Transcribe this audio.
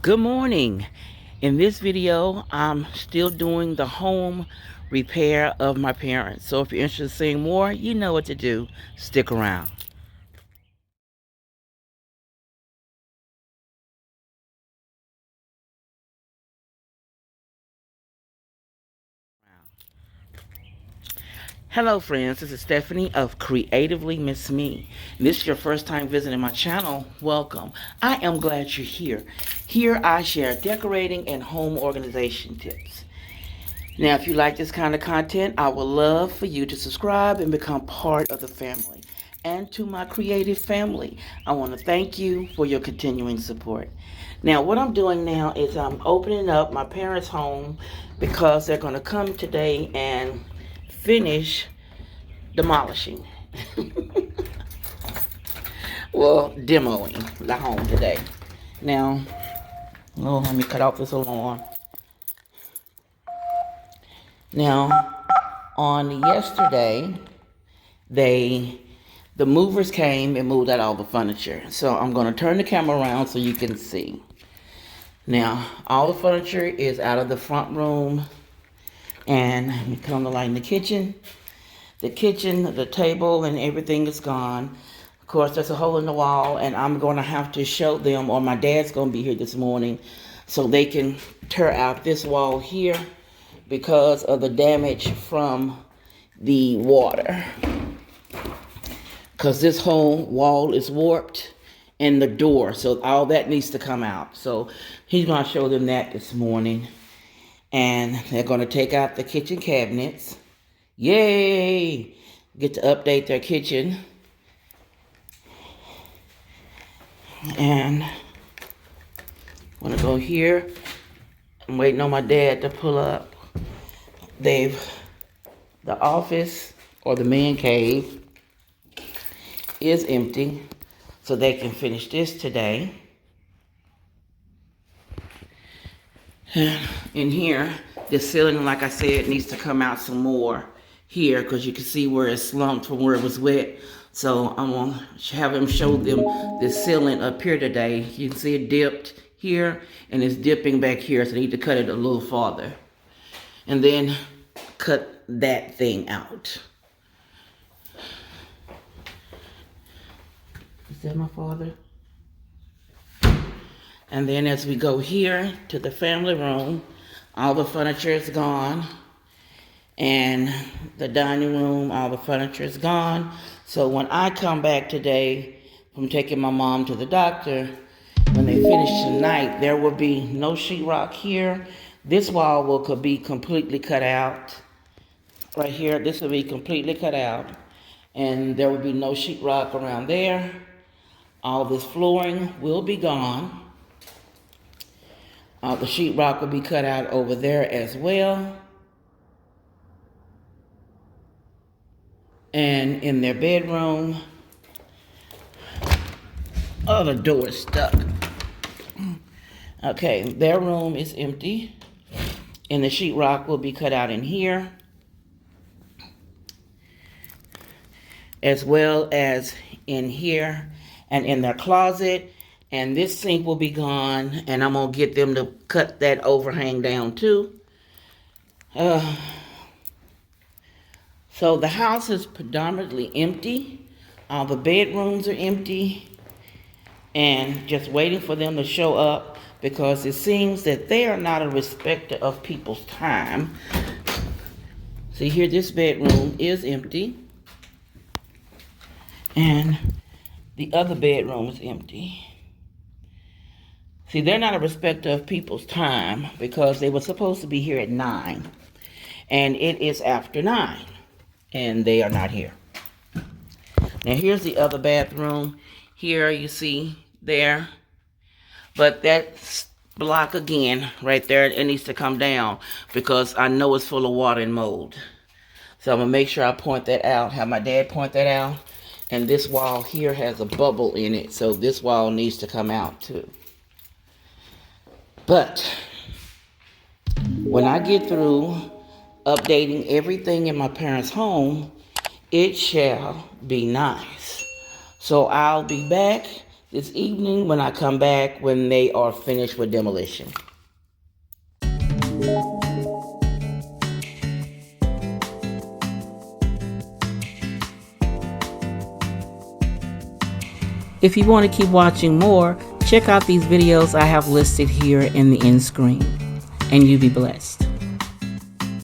Good morning. In this video, I'm still doing the home repair of my parents. So if you're interested in seeing more, you know what to do. Stick around. Hello friends, this is Stephanie of Creatively MsMe. This is your first time visiting my channel, welcome. I am glad you're here. Here I share decorating and home organization tips. Now, if you like this kind of content, I would love for you to subscribe and become part of the family. And to my creative family, I want to thank you for your continuing support. Now, what I'm doing now is I'm opening up my parents' home because they're going to come today and finish demolishing. Well, demoing the home today. Now, oh, let me cut off this alarm. Now, on yesterday, the movers came and moved out all the furniture. So I'm going to turn the camera around so you can see. Now, all the furniture is out of the front room. And let me put on the light in the kitchen. The kitchen, the table, and everything is gone. Of course, there's a hole in the wall, and I'm going to have to show them, or my dad's going to be here this morning, so they can tear out this wall here because of the damage from the water. Because this whole wall is warped and the door, so all that needs to come out. So he's going to show them that this morning. And they're going to take out the kitchen cabinets. Yay! Get to update their kitchen. And I'm going to go here. I'm waiting on my dad to pull up. The office or the man cave is empty, so they can finish this today. In here, the ceiling, like I said, needs to come out some more here because you can see where it's slumped from where it was wet. So I'm going to have him show them the ceiling up here today. You can see it dipped here and it's dipping back here, so I need to cut it a little farther. And then cut that thing out. Is that my father? And then as we go here to the family room, all the furniture is gone. And the dining room, all the furniture is gone. So when I come back today from taking my mom to the doctor, when they finish tonight, there will be no sheetrock here. This wall will be completely cut out. Right here, this will be completely cut out. And there will be no sheetrock around there. All this flooring will be gone. The sheetrock will be cut out over there as well. And in their bedroom, oh, the door is stuck. Okay, their room is empty. And the sheetrock will be cut out in here, as well as in here and in their closet. And this sink will be gone, and I'm going to get them to cut that overhang down too. So the house is predominantly empty. All the bedrooms are empty, and just waiting for them to show up because it seems that they are not a respecter of people's time. See here, this bedroom is empty, and the other bedroom is empty. See, they're not a respecter of people's time because they were supposed to be here at 9. And it is after 9. And they are not here. Now, here's the other bathroom. Here, you see there. But that block again, right there, it needs to come down because I know it's full of water and mold. So I'm going to make sure I point that out, have my dad point that out. And this wall here has a bubble in it, so this wall needs to come out too. But when I get through updating everything in my parents' home, it shall be nice. So I'll be back this evening when I come back, when they are finished with demolition. If you want to keep watching more, check out these videos I have listed here in the end screen. And you be blessed.